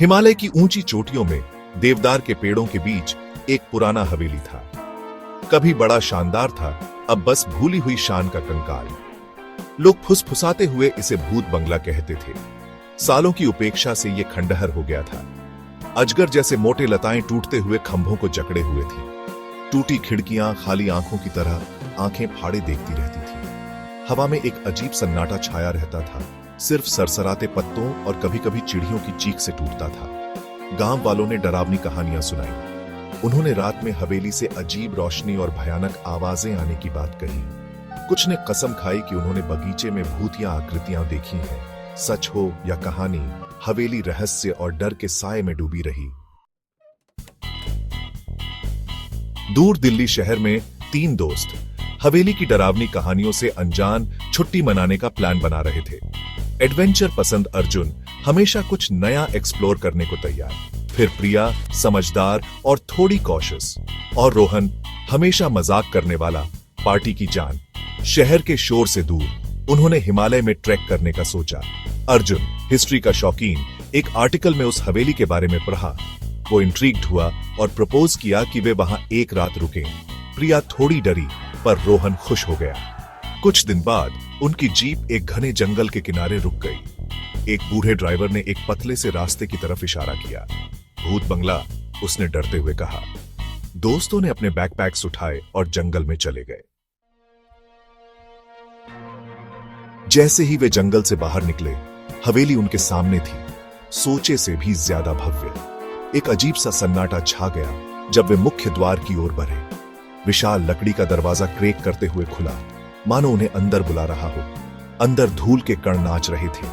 हिमालय की ऊंची चोटियों में देवदार के पेड़ों के बीच एक पुराना हवेली था। कभी बड़ा शानदार था, अब बस भूली हुई शान का कंकाल। लोग फुसफुसाते हुए इसे भूत बंगला कहते थे। सालों की उपेक्षा से यह खंडहर हो गया था। अजगर जैसे मोटे लताएं टूटते हुए खंभों को जकड़े हुए थी। टूटी खिड़कियां खाली आंखों की तरह आंखें फाड़े देखती रहती थी। हवा में एक अजीब सन्नाटा छाया रहता था, सिर्फ सरसराते पत्तों और कभी कभी चिड़ियों की चीख से टूटता था। गांव वालों ने डरावनी कहानियां सुनाई। उन्होंने रात में हवेली से अजीब रोशनी और भयानक आवाजें आने की बात कही। कुछ ने कसम खाई कि उन्होंने बगीचे में भूतिया आकृतियां देखी हैं। सच हो या कहानी, हवेली रहस्य और डर के साए में डूबी रही। दूर दिल्ली शहर में 3 दोस्त हवेली की डरावनी कहानियों से अनजान छुट्टी मनाने का प्लान बना रहे थे। एडवेंचर पसंद अर्जुन हमेशा कुछ नया एक्सप्लोर करने को तैयार, फिर प्रिया समझदार और थोड़ी कॉशियस, और रोहन हमेशा मजाक करने वाला, पार्टी की जान। शहर के शोर से दूर उन्होंने हिमालय में ट्रैक करने का सोचा। अर्जुन हिस्ट्री का शौकीन, एक आर्टिकल में उस हवेली के बारे में पढ़ा। वो इंट्रिग्ड हुआ और प्रपोज किया कि वे वहां एक रात रुकें। प्रिया थोड़ी डरी, पर रोहन खुश हो गया। कुछ दिन बाद उनकी जीप एक घने जंगल के किनारे रुक गई। एक बूढ़े ड्राइवर ने एक पतले से रास्ते की तरफ इशारा किया। भूत बंगला, उसने डरते हुए कहा। दोस्तों ने अपने बैकपैक्स उठाए और जंगल में चले गए। जैसे ही वे जंगल से बाहर निकले, हवेली उनके सामने थी, सोचे से भी ज्यादा भव्य। एक अजीब सा सन्नाटा छा गया जब वे मुख्य द्वार की ओर बढ़े। विशाल लकड़ी का दरवाजा क्रेक करते हुए खुला, मानो उन्हें अंदर बुला रहा हो। अंदर धूल के कण नाच रहे थे।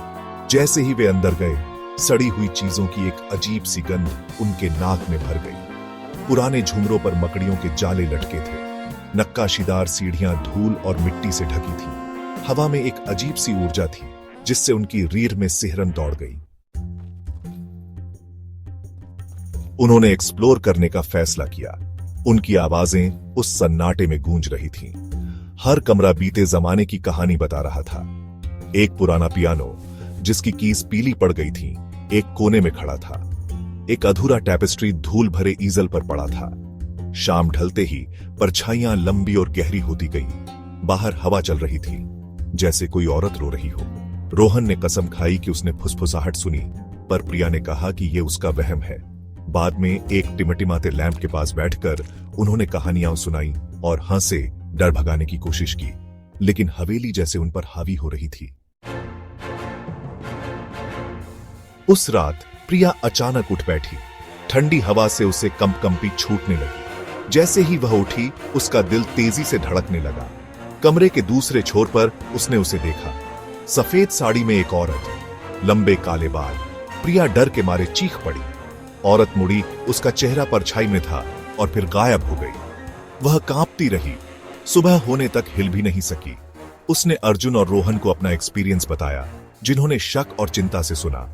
जैसे ही वे अंदर गए, सड़ी हुई चीजों की एक अजीब सी गंध उनके नाक में भर गई। पुराने झुमरों पर मकड़ियों के जाले लटके थे। नक्काशीदार सीढ़ियां धूल और मिट्टी से ढकी थी। हवा में एक अजीब सी ऊर्जा थी जिससे उनकी रीढ़ में सिहरन दौड़ गई। उन्होंने एक्सप्लोर करने का फैसला किया। उनकी आवाजें उस सन्नाटे में गूंज रही थीं। हर कमरा बीते जमाने की कहानी बता रहा था। एक पुराना पियानो जिसकी कीज पीली पड़ गई थी, एक कोने में खड़ा था। एक अधूरा टैपेस्ट्री धूल भरे ईजल पर पड़ा था। शाम ढलते ही परछाइयां लंबी और गहरी होती गई। बाहर हवा चल रही थी, जैसे कोई औरत रो रही हो। रोहन ने कसम खाई कि उसने फुसफुसाहट सुनी, पर प्रिया ने कहा कि यह उसका वहम है। बाद में एक टिमटिमाते लैंप के पास बैठकर उन्होंने कहानियां सुनाई और हंसे, डर भगाने की कोशिश की, लेकिन हवेली जैसे उन पर हावी हो रही थी। उस रात प्रिया अचानक उठ बैठी। ठंडी हवा से उसे कंपकंपी छूटने लगी। जैसे ही वह उठी, उसका दिल तेजी से धड़कने लगा। कमरे के दूसरे छोर पर उसने उसे देखा। सफेद साड़ी में एक औरत, लंबे काले बाल। प्रिया डर के मारे चीख पड़ी। औरत मुड़ी, उसका चेहरा परछाई में था और फिर गायब हो गई। वह कांपती रही, सुबह होने तक हिल भी नहीं सकी। उसने अर्जुन और रोहन को अपना एक्सपीरियंस बताया, जिन्होंने शक और चिंता से सुना।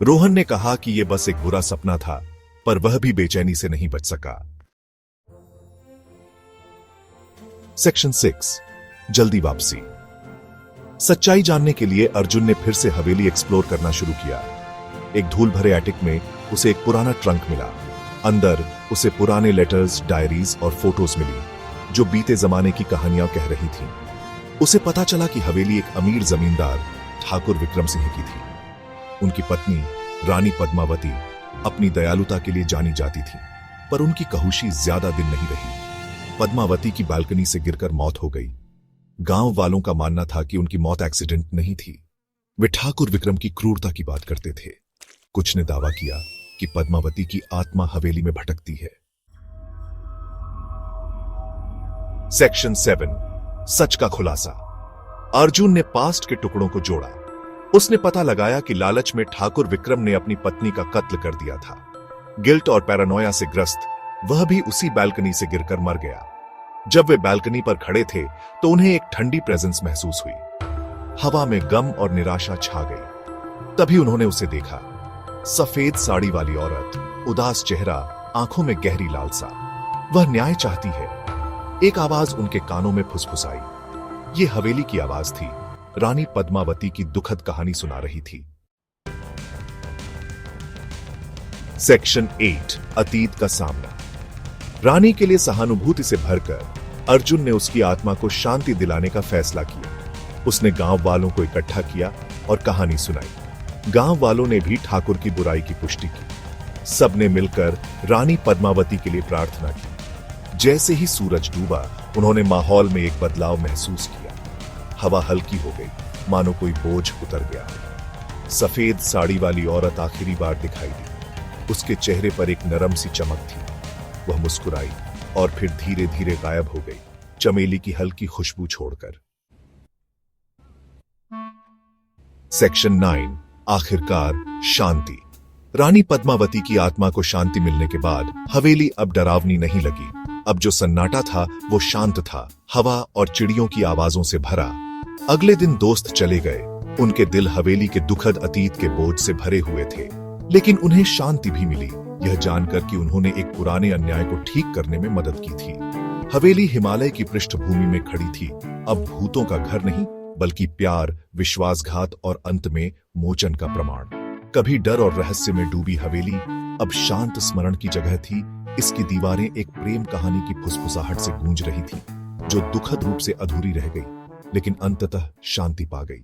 रोहन ने कहा कि यह बस एक बुरा सपना था, पर वह भी बेचैनी से नहीं बच सका। सेक्शन 6, जल्दी वापसी। सच्चाई जानने के लिए अर्जुन ने फिर से हवेली एक्सप्लोर करना शुरू किया। एक धूल भरे एटिक में उसे एक पुराना ट्रंक मिला। अंदर उसे पुराने लेटर्स, डायरीज और फोटोज मिली, जो बीते जमाने की कहानियां कह रही थीं। उसे पता चला कि हवेली एक अमीर जमींदार ठाकुर विक्रम सिंह की थी। उनकी पत्नी रानी पद्मावती अपनी दयालुता के लिए जानी जाती थी, पर उनकी कहुशी ज्यादा दिन नहीं रही। पद्मावती की बालकनी से गिरकर मौत हो गई। गांव वालों का मानना था कि उनकी मौत एक्सीडेंट नहीं थी। वे ठाकुर विक्रम की क्रूरता की बात करते थे। कुछ ने दावा किया कि पद्मावती की आत्मा हवेली में भटकती है। सेक्शन 7, सच का खुलासा। अर्जुन ने पास्ट के टुकड़ों को जोड़ा। उसने पता लगाया कि लालच में ठाकुर विक्रम ने अपनी पत्नी का कत्ल कर दिया था। गिल्ट और पैरानोया से ग्रस्त वह भी उसी बालकनी से गिरकर मर गया। जब वे बालकनी पर खड़े थे तो उन्हें एक ठंडी प्रेजेंस महसूस हुई। हवा में गम और निराशा छा गई। तभी उन्होंने उसे देखा। सफेद साड़ी वाली औरत, उदास चेहरा, आंखों में गहरी लालसा। वह न्याय चाहती है। एक आवाज उनके कानों में फुसफुसाई। यह हवेली की आवाज थी। रानी पद्मावती की दुखद कहानी सुना रही थी। सेक्शन 8 अतीत का सामना। रानी के लिए सहानुभूति से भरकर अर्जुन ने उसकी आत्मा को शांति दिलाने का फैसला किया। उसने गांव वालों को इकट्ठा किया और कहानी सुनाई। गांव वालों ने भी ठाकुर की बुराई की पुष्टि की। सबने मिलकर रानी पद्मावती के लिए प्रार्थना की। जैसे ही सूरज डूबा, उन्होंने माहौल में एक बदलाव महसूस किया। हवा हल्की हो गई, मानो कोई बोझ उतर गया। सफेद साड़ी वाली औरत आखिरी बार दिखाई दी। उसके चेहरे पर एक नरम सी चमक थी। वह मुस्कुराई और फिर धीरे धीरे गायब हो गई, चमेली की हल्की खुशबू छोड़कर। सेक्शन 9 आखिरकार शांति। रानी पद्मावती की आत्मा को शांति मिलने के बाद हवेली अब डरावनी नहीं लगी। अब जो सन्नाटा था वो शांत था, हवा और चिड़ियों की आवाजों से भरा। अगले दिन दोस्त चले गए। उनके दिल हवेली के दुखद अतीत के बोझ से भरे हुए थे, लेकिन उन्हें शांति भी मिली, यह जानकर कि उन्होंने एक पुराने अन्याय को ठीक करने में मदद की थी। हवेली हिमालय की पृष्ठभूमि में खड़ी थी, अब भूतों का घर नहीं, बल्कि प्यार, विश्वासघात और अंत में मोचन का प्रमाण। कभी डर और रहस्य में डूबी हवेली अब शांत स्मरण की जगह थी। इसकी दीवारें एक प्रेम कहानी की फुसफुसाहट से गूंज रही थी, जो दुखद रूप से अधूरी रह गई, लेकिन अंततः शांति पा गई।